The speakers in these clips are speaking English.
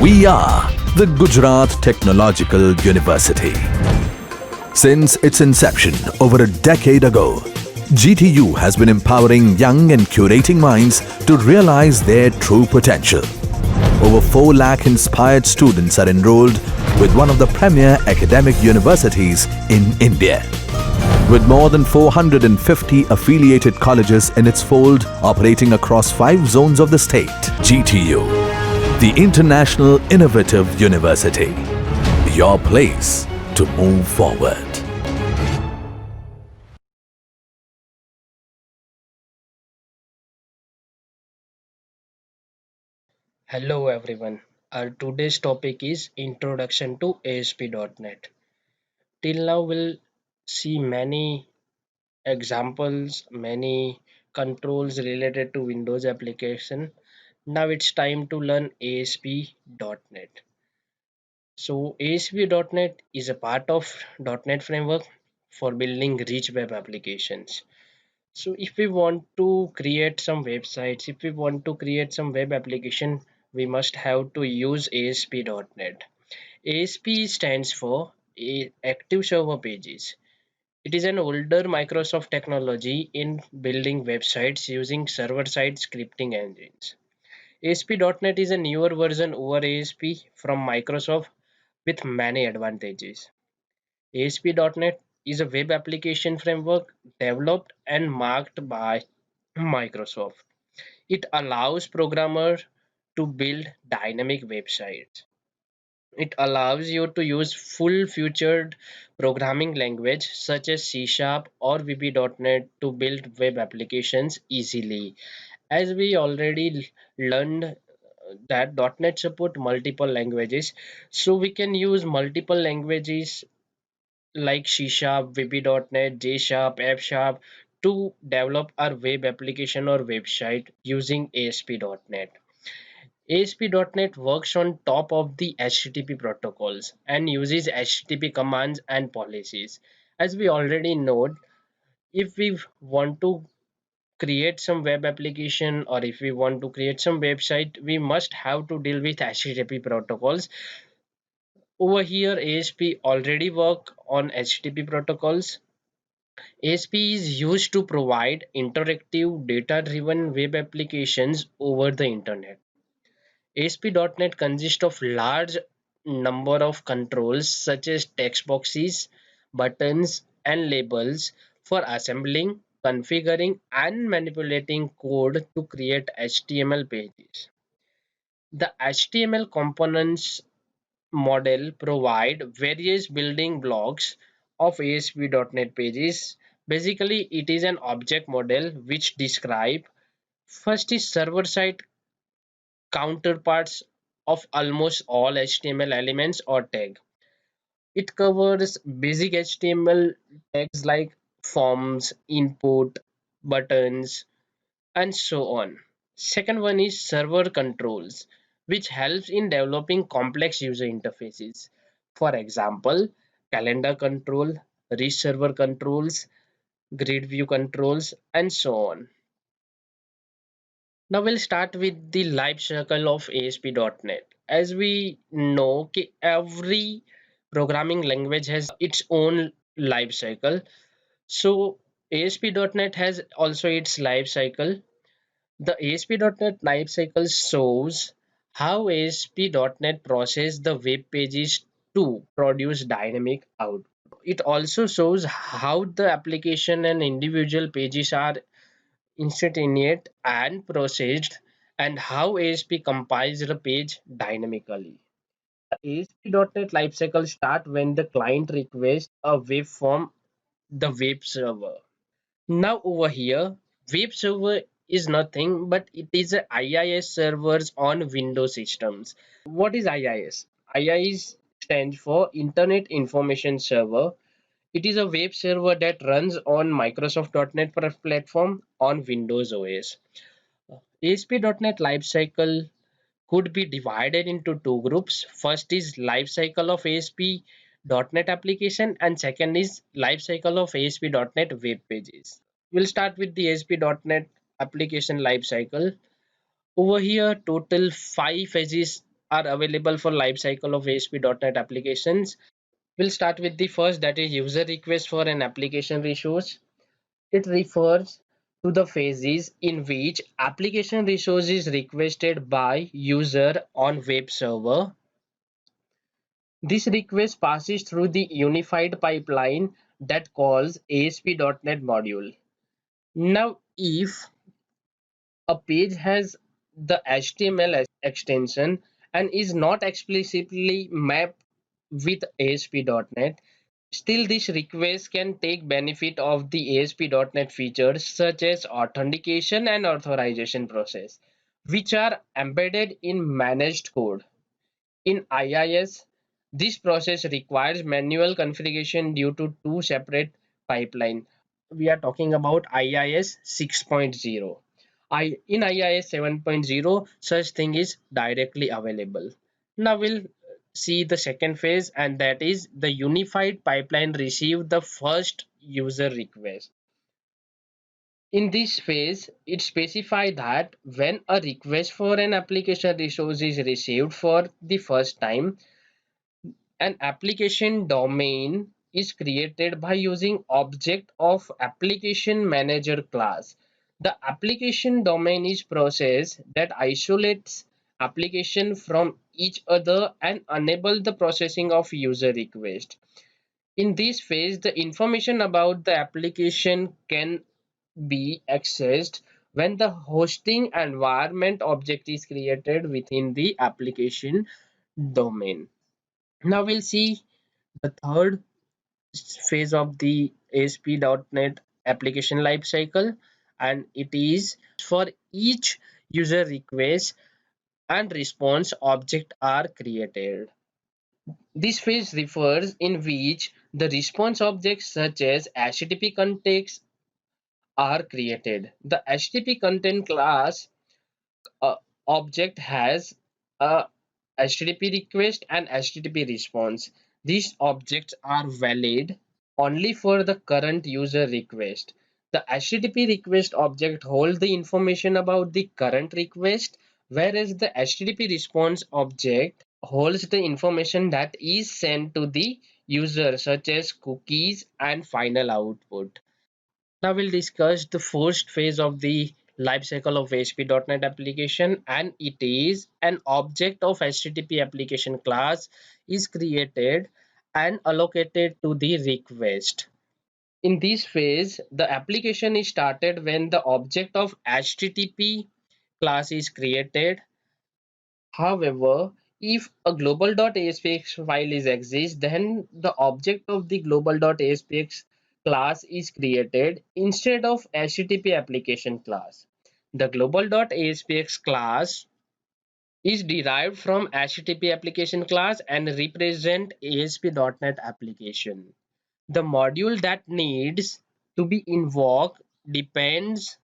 We are the Gujarat Technological University. Since its inception over a decade ago, GTU has been empowering young and curating minds to realize their true potential. Over 4 lakh inspired students are enrolled with one of the premier academic universities in India. With more than 450 affiliated colleges in its fold operating across 5 zones of the state, GTU, the International Innovative University, your place to move forward. Hello everyone. Our today's topic is Introduction to ASP.NET. Till now we'll see many examples, many controls related to Windows application. Now it's time to learn ASP.NET. So ASP.NET is a part of .NET framework for building rich web applications. So if we want to create some websites, if we want to create some web application, we must have to use ASP.NET. ASP stands for Active Server Pages. It is an older Microsoft technology in building websites using server-side scripting engines. ASP.NET is a newer version over ASP from Microsoft with many advantages. ASP.NET is a web application framework developed and marked by Microsoft. It allows programmers to build dynamic websites. It allows you to use full-featured programming language such as C Sharp or VB.NET to build web applications easily. As we already learned that .NET support multiple languages, so we can use multiple languages like C Sharp, VB.NET, J Sharp, F Sharp to develop our web application or website using ASP.NET. ASP.NET works on top of the HTTP protocols and uses HTTP commands and policies. As we already know, if we want to create some web application or if we want to create some website, we must have to deal with HTTP protocols. Over here, ASP already work on HTTP protocols. ASP is used to provide interactive data-driven web applications over the internet. ASP.NET consists of large number of controls such as text boxes, buttons, and labels for assembling, configuring, and manipulating code to create HTML pages. The HTML components model provide various building blocks of ASP.NET pages. Basically, it is an object model which describe first is server-side counterparts of almost all HTML elements or tag. It covers basic HTML tags like forms, input, buttons, and so on. Second one is server controls, which helps in developing complex user interfaces. For example, calendar control, reach server controls, grid view controls, and so on. Now we'll start with the life cycle of ASP.NET. As we know, every programming language has its own life cycle. So ASP.NET has also its life cycle. The ASP.NET life cycle shows how ASP.NET process the web pages to produce dynamic output. It also shows how the application and individual pages are instantiated and processed and how ASP compiles the page dynamically. The ASP.NET lifecycle starts when the client requests a web from the web server. Now over here, web server is nothing but it is a IIS servers on Windows systems. What is IIS? IIS stands for Internet Information Server. It is a web server that runs on Microsoft.NET platform on Windows OS. ASP.NET lifecycle could be divided into two groups. First is lifecycle of ASP.NET application and second is lifecycle of ASP.NET web pages. We'll start with the ASP.NET application lifecycle. Over here, total 5 phases are available for lifecycle of ASP.NET applications. We'll start with the first, that is user request for an application resource. It refers to the phases in which application resource is requested by user on web server. This request passes through the unified pipeline that calls ASP.NET Module. Now, if a page has the HTML extension and is not explicitly mapped with ASP.NET, still this request can take benefit of the ASP.NET features such as authentication and authorization process, which are embedded in managed code. In IIS, this process requires manual configuration due to two separate pipelines. We are talking about IIS 6.0. In IIS 7.0, such thing is directly available. Now we'll see the second phase, and that is the unified pipeline receive the first user request. In this phase, it specifies that when a request for an application resource is received for the first time, an application domain is created by using object of application manager class. The application domain is process that isolates application from each other and enable the processing of user request. In this phase, the information about the application can be accessed when the hosting environment object is created within the application domain. Now we'll see the third phase of the ASP.NET application lifecycle, and it is for each user request and response object are created. This phase refers in which the response objects such as HTTP context are created. The HTTP content class uh, object has a HTTP request and HTTP response. These objects are valid only for the current user request. The HTTP request object holds the information about the current request, whereas the HTTP response object holds the information that is sent to the user, such as cookies and final output. Now we'll discuss the first phase of the lifecycle of ASP.NET application, and it is an object of HTTP application class is created and allocated to the request. In this phase, the application is started when the object of HTTP class is created. However, if a global.aspx file is exists, then the object of the global.aspx class is created instead of HTTP application class. The global.aspx class is derived from HTTP application class and represent ASP.NET application. The module that needs to be invoked depends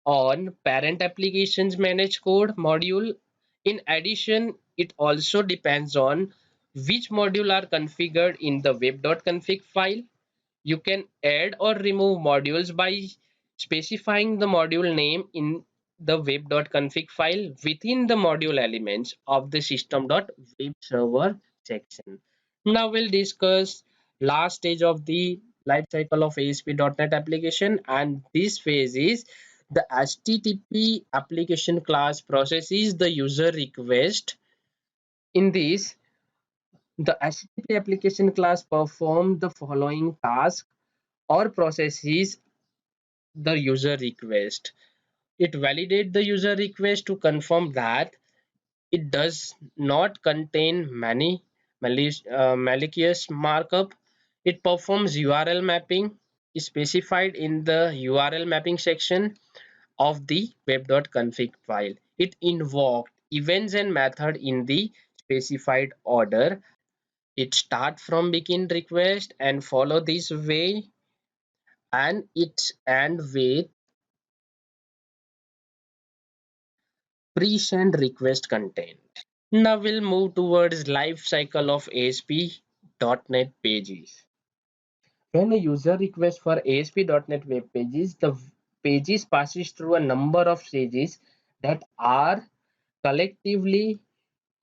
on parent applications manage code module. In addition, it also depends on which module are configured in the web.config file. You can add or remove modules by specifying the module name in the web.config file within the module elements of the system.webserver section. Now we'll discuss last stage of the life cycle of ASP.NET application, and this phase is the HTTP application class processes the user request. In this, the HTTP application class performs the following task or processes the user request. It validates the user request to confirm that it does not contain many malicious markup. It performs URL mapping specified in the URL mapping section of the web.config file. It invoked events and method in the specified order. It start from begin request and follow this way, and it end with pre-send request content. Now we'll move towards life cycle of ASP.NET pages. When a user requests for ASP.NET web pages, the pages passes through a number of stages that are collectively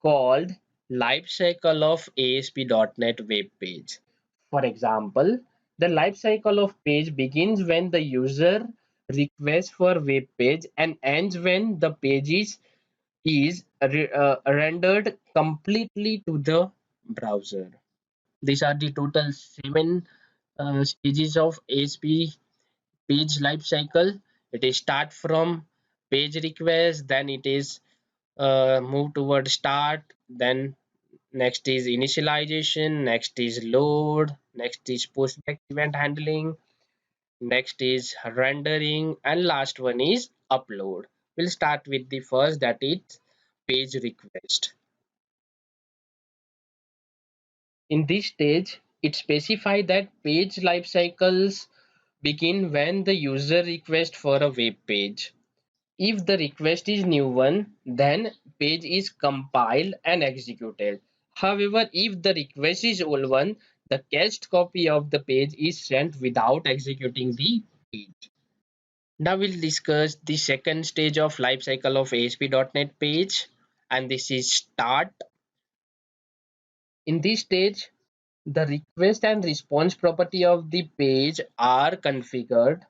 called life cycle of ASP.NET web page. For example, the life cycle of page begins when the user requests for web page and ends when the page is rendered completely to the browser. These are the total seven stages of ASP page life cycle. It is start from page request, then it is move toward start, then next is initialization, next is load, next is postback event handling, next is rendering, and last one is upload. We'll start with the first, that is page request. In this stage, it specifies that page life cycles begin when the user requests for a web page. If the request is new one, then page is compiled and executed. However, if the request is old one, the cached copy of the page is sent without executing the page. Now we'll discuss the second stage of life cycle of ASP.NET page, and this is start. In this stage, the request and response property of the page are configured.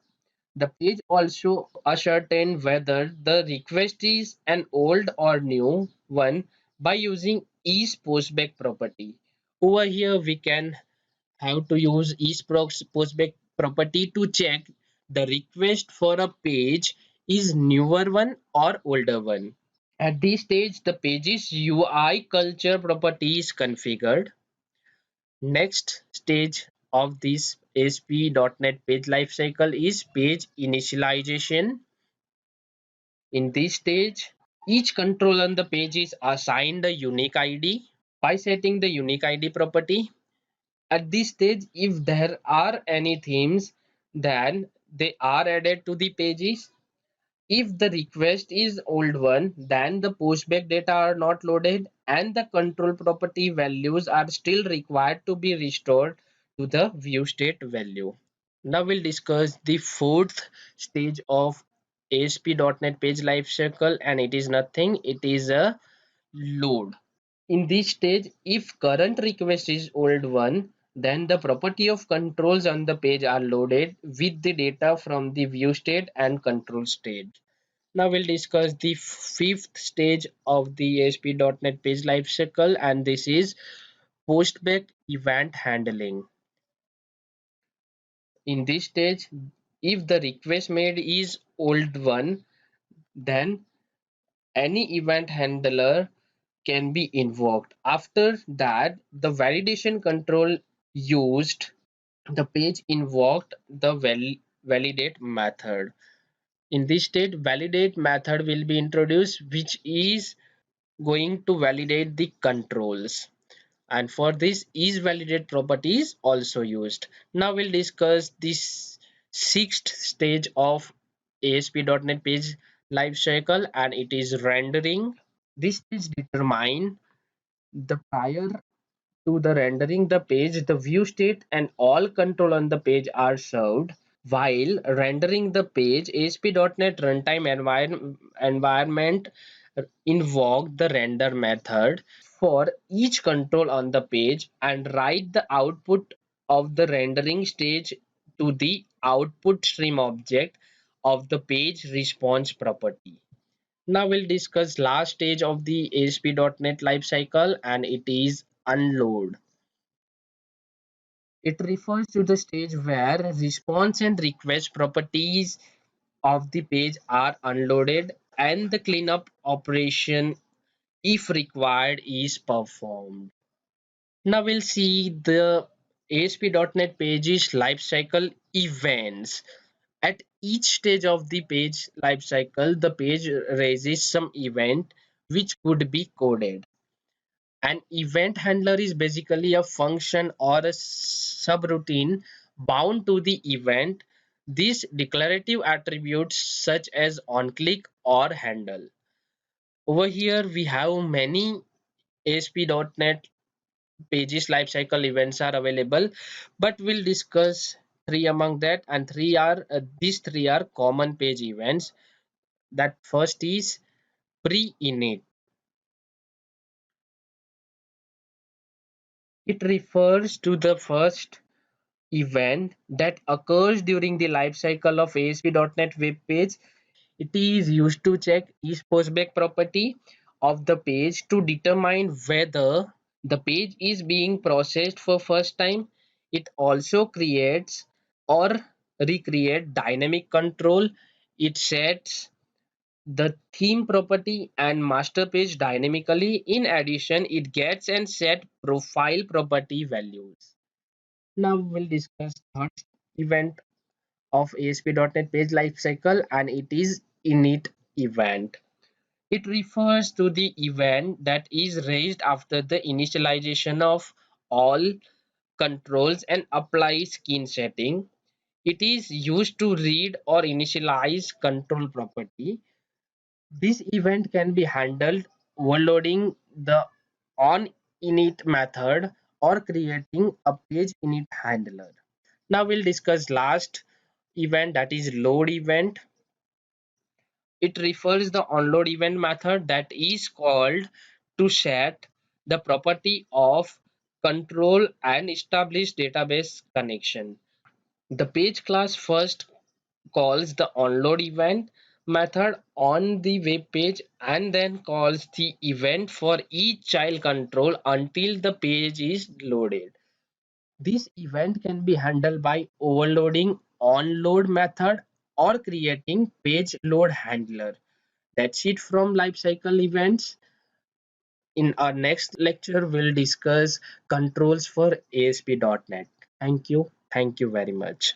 The page also ascertain whether the request is an old or new one by using isPostback property. Over here we can have to use isPostback property to check the request for a page is newer one or older one. At this stage, the page's UI culture property is configured. Next stage of this ASP.NET page lifecycle is page initialization. In this stage, each control on the page is assigned a unique ID. By setting the unique ID property, at this stage, if there are any themes, then they are added to the pages. If the request is old one, then the postback data are not loaded and the control property values are still required to be restored to the view state value. Now we'll discuss the fourth stage of ASP.NET page lifecycle, and it is nothing, it is a load. In this stage, if current request is old one, then the property of controls on the page are loaded with the data from the view state and control state. Now we'll discuss the fifth stage of the ASP.NET page lifecycle, and this is postback event handling. In this stage, if the request made is old one, then any event handler can be invoked. After that, the validation control used, the page invoked the validate method. In this state, validate method will be introduced, which is going to validate the controls, and for this is validate property is also used. Now we'll discuss this sixth stage of ASP.NET page lifecycle, and it is rendering. This is determine the prior to the rendering the page, the view state and all control on the page are served. While rendering the page, ASP.NET Runtime environment invoke the render method for each control on the page and write the output of the rendering stage to the output stream object of the page response property. Now we'll discuss last stage of the ASP.NET lifecycle, and it is unload. It refers to the stage where response and request properties of the page are unloaded and the cleanup operation, if required, is performed. Now we'll see the ASP.NET page's lifecycle events. At each stage of the page lifecycle, the page raises some event which could be coded. An event handler is basically a function or a subroutine bound to the event. These declarative attributes such as onClick or handle. Over here we have many ASP.NET pages lifecycle events are available, but we'll discuss three among that, and these three are common page events. That first is pre-init. It refers to the first event that occurs during the life cycle of ASP.NET web page. It is used to check each postback property of the page to determine whether the page is being processed for first time. It also creates or recreate dynamic control. It sets the theme property and master page dynamically. In addition, it gets and set profile property values. Now we'll discuss third event of ASP.NET Page Lifecycle, and it is init event. It refers to the event that is raised after the initialization of all controls and applies skin setting. It is used to read or initialize control property. This event can be handled overloading the onInit method or creating a page init handler. Now we'll discuss last event, that is load event. It refers the onload event method that is called to set the property of control and establish database connection. The page class first calls the onload event method on the web page and then calls the event for each child control until the page is loaded. This event can be handled by overloading onload method or creating page load handler. That's it from lifecycle events. In our next lecture, we'll discuss controls for ASP.NET. Thank you. Thank you very much.